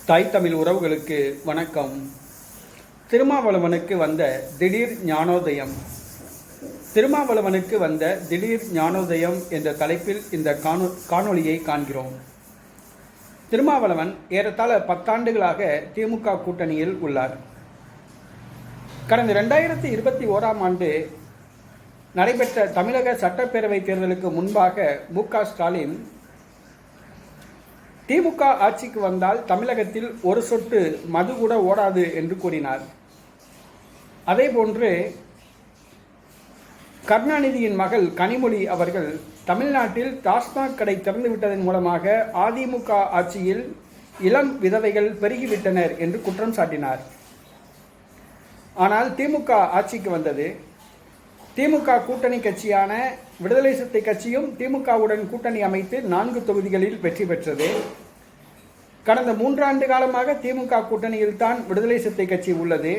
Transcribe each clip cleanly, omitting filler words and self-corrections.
தாய் தமிழ் உறவுகளுக்கு வணக்கம். திருமாவளவனுக்கு வந்த திடீர் ஞானோதயம். திருமாவளவனுக்கு வந்த திடீர் ஞானோதயம் என்ற தலைப்பில் இந்த காணொளியை காண்கிறோம். திருமாவளவன் ஏறத்தாழ 10 ஆண்டுகளாக திமுக கூட்டணியில் உள்ளார். கடந்த 2021ஆம் ஆண்டு நடைபெற்ற தமிழக சட்டப்பேரவை தேர்தலுக்கு முன்பாக மு.க. ஸ்டாலின் திமுக ஆட்சிக்கு வந்தால் தமிழகத்தில் ஒரு சொட்டு மது கூட ஓடாது என்று கூறினார். அதேபோன்று கருணாநிதியின் மகள் கனிமொழி அவர்கள் தமிழ்நாட்டில் டாஸ்மாக் கடை திறந்துவிட்டதன் மூலமாக அதிமுக ஆட்சியில் இளம் விதவைகள் பெருகிவிட்டனர் என்று குற்றம் சாட்டினார். ஆனால் திமுக ஆட்சிக்கு வந்தது. திமுக கூட்டணி கட்சியான விடுதலை சிறுத்தை கட்சியும் திமுகவுடன் கூட்டணி அமைத்து 4 தொகுதிகளில் வெற்றி பெற்றது. கடந்த 3 ஆண்டு காலமாக திமுக கூட்டணியில் தான் விடுதலை சிறுத்தை கட்சி உள்ளது.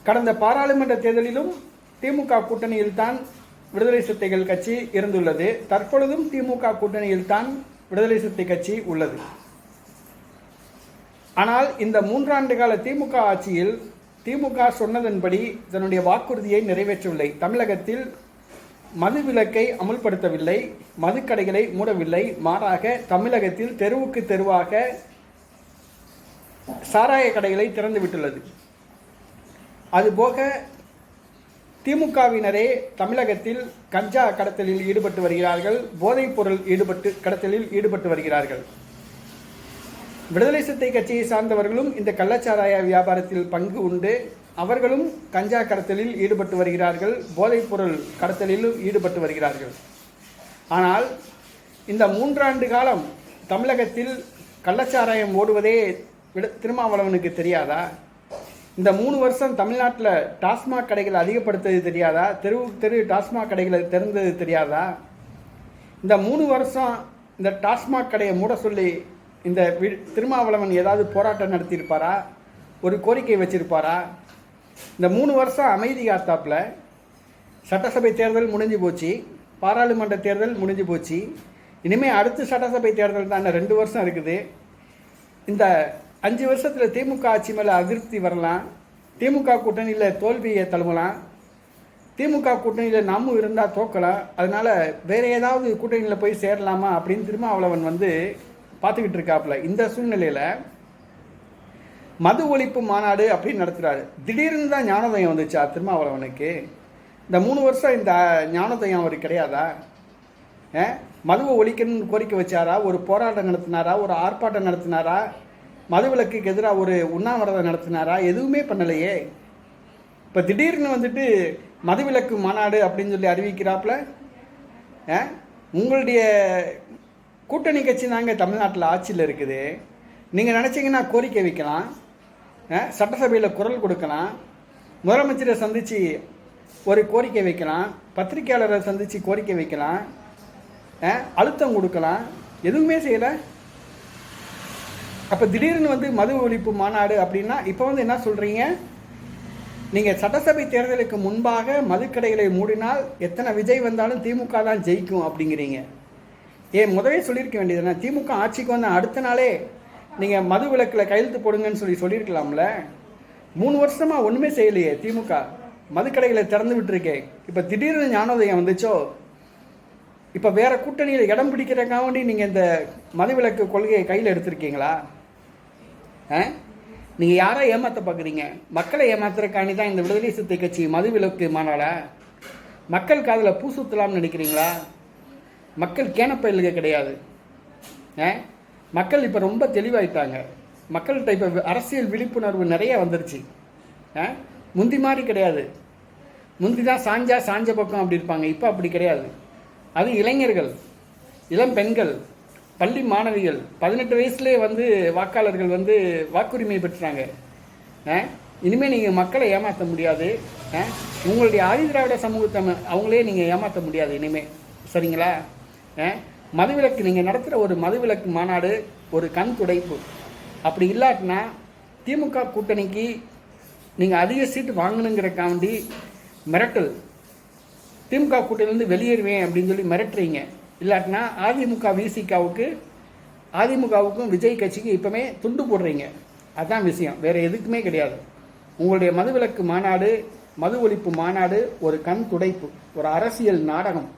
கடந்த பாராளுமன்ற தேர்தலிலும் திமுக கூட்டணியில் தான் விடுதலை சிறுத்தைகள் கட்சி இருந்துள்ளது. தற்பொழுதும் திமுக கூட்டணியில் தான் விடுதலை சிறுத்தை கட்சி உள்ளது. ஆனால் இந்த 3 ஆண்டு கால திமுக ஆட்சியில் திமுக சொன்னதன்படி தன்னுடைய வாக்குறுதியை நிறைவேற்றவில்லை. தமிழகத்தில் மது விலக்கை அமுல்படுத்தவில்லை, மதுக்கடைகளை மூடவில்லை. மாறாக தமிழகத்தில் தெருவுக்கு தெருவாக சாராய கடைகளை திறந்துவிட்டுள்ளது. அதுபோக திமுகவினரே தமிழகத்தில் கஞ்சா கடத்தலில் ஈடுபட்டு வருகிறார்கள், போதைப் பொருள் கடத்தலில் ஈடுபட்டு வருகிறார்கள். விடுதலை சிறுத்தை கட்சியை சார்ந்தவர்களும் இந்த கள்ளச்சாராய வியாபாரத்தில் பங்கு உண்டு. அவர்களும் கஞ்சா கடத்தலில் ஈடுபட்டு வருகிறார்கள், போதைப் பொருள் கடத்தலிலும் ஈடுபட்டு வருகிறார்கள். ஆனால் இந்த 3 ஆண்டு காலம் தமிழகத்தில் கள்ளச்சாராயம் ஓடுவதே திருமாவளவனுக்கு தெரியாதா? இந்த 3 வருஷம் தமிழ்நாட்டில் டாஸ்மாக் கடைகள் அதிகப்படுத்தது தெரியாதா? தெரு டாஸ்மாக் கடைகளை திறந்தது தெரியாதா? இந்த 3 வருஷம் இந்த டாஸ்மாக் கடையை மூட சொல்லி இந்த திருமாவளவன் ஏதாவது போராட்டம் நடத்தியிருப்பாரா? ஒரு கோரிக்கை வச்சிருப்பாரா? இந்த 3 வருஷம் அமைதி காத்தாப்புல சட்டசபை தேர்தல் முடிஞ்சு போச்சு, பாராளுமன்ற தேர்தல் முடிஞ்சு போச்சு. இனிமேல் அடுத்த சட்டசபை தேர்தல் தான் 2 வருஷம் இருக்குது. இந்த 5 வருஷத்தில் திமுக ஆட்சி மேலே அதிருப்தி வரலாம், திமுக கூட்டணியில் தோல்வியை தழுவலாம், திமுக கூட்டணியில் நாமும் இருந்தால் தோக்கலாம். அதனால் வேறு ஏதாவது கூட்டணியில் போய் சேரலாமா அப்படின்னு திருமாவளவன் பார்த்துக்கிட்டு இருக்காப்புல. இந்த சூழ்நிலையில் மது ஒழிப்பு மாநாடு அப்படின்னு நடத்துகிறாரு. திடீர்னு தான் ஞானோதயம் வந்துச்சா திருமாவளவனுக்கு? இந்த 3 வருஷம் இந்த ஞானோதயம் அவர் கிடையாதா? மதுவை ஒழிக்கணும்னு கோரிக்கை வச்சாரா? ஒரு போராட்டம் நடத்தினாரா? ஒரு ஆர்ப்பாட்டம் நடத்தினாரா? மதுவிலக்குக்கு எதிராக ஒரு உண்ணாவிரதம் நடத்தினாரா? எதுவுமே பண்ணலையே. இப்போ திடீர்னு மதுவிலக்கு மாநாடு அப்படின்னு சொல்லி அறிவிக்கிறாப்புல. உங்களுடைய கூட்டணி கட்சி தாங்க தமிழ்நாட்டில் ஆட்சியில் இருக்குது. நீங்கள் நினச்சிங்கன்னா கோரிக்கை வைக்கலாம், சட்டசபையில் குரல் கொடுக்கலாம், முதலமைச்சரை சந்தித்து ஒரு கோரிக்கை வைக்கலாம், பத்திரிகையாளரை சந்தித்து கோரிக்கை வைக்கலாம், அழுத்தம் கொடுக்கலாம். எதுவுமே செய்யலை. அப்போ திடீர்னு மது ஒழிப்பு மாநாடு அப்படின்னா இப்போ என்ன சொல்கிறீங்க? நீங்கள் சட்டசபை தேர்தலுக்கு முன்பாக மதுக்கடைகளை மூடினால் எத்தனை விஜய் வந்தாலும் திமுக தான் ஜெயிக்கும் அப்படிங்கிறீங்க. ஏன் முதலே சொல்லியிருக்க வேண்டியதுனா? திமுக ஆட்சிக்கு வந்த அடுத்த நாளே நீங்கள் மது விலக்கில் கையெழுத்து போடுங்கன்னு சொல்லியிருக்கலாம்ல. 3 வருஷமாக ஒன்றுமே செய்யலையே திமுக. மதுக்கடைகளை திறந்து விட்டுருக்கேன். இப்போ திடீர்னு ஞானோதயம் வந்துச்சோ? இப்போ வேறு கூட்டணியில் இடம் பிடிக்கிறக்காக வேண்டி நீங்கள் இந்த மது விலக்கு கொள்கையை கையில் எடுத்திருக்கீங்களா? நீங்கள் யாரை ஏமாற்ற பார்க்குறீங்க? மக்களை ஏமாத்துறக்காண்டி தான் இந்த விடுதலை சிறுத்தை கட்சி மது விலக்கு மாநாடா? மக்கள் காதில் பூ சுற்றலாம்னு நினைக்கிறீங்களா? மக்கள் கேனப்பயிலுக கிடையாது. மக்கள் இப்போ ரொம்ப தெளிவாயிட்டாங்க. மக்கள்கிட்ட இப்போ அரசியல் விழிப்புணர்வு நிறைய வந்துருச்சு. முந்தி மாதிரி கிடையாது. முந்தி தான் சாஞ்ச பக்கம் அப்படி இருப்பாங்க. இப்போ அப்படி கிடையாது. அது இளைஞர்கள், இளம் பெண்கள், பள்ளி மாணவிகள் 18 வயசுலேயே வாக்காளர்கள் வாக்குரிமை பெற்றுறாங்க. இனிமேல் நீங்கள் மக்களை ஏமாற்ற முடியாது. உங்களுடைய ஆதிதிராவிட சமூகத்தை அவங்களே நீங்கள் ஏமாற்ற முடியாது இனிமேல். சரிங்களா? மதுவிலக்கு நீங்கள் நடத்துகிற ஒரு மதுவிலக்கு மாநாடு ஒரு கண் துடைப்பு. அப்படி இல்லாட்டினா திமுக கூட்டணிக்கு நீங்கள் அதிக சீட்டு வாங்கணுங்கிறக்காண்டி மிரட்டல். திமுக கூட்டணியிலேருந்து வெளியேறுவேன் அப்படின்னு சொல்லி மிரட்டுறீங்க. இல்லாட்டினா அதிமுக விசிகாவுக்கு அதிமுகவுக்கும் விஜய் கட்சிக்கு இப்போமே துண்டு போடுறீங்க. அதுதான் விஷயம், வேறு எதுக்குமே கிடையாது. உங்களுடைய மதுவிலக்கு மாநாடு, மது ஒழிப்பு மாநாடு ஒரு கண் துடைப்பு, ஒரு அரசியல் நாடகம்.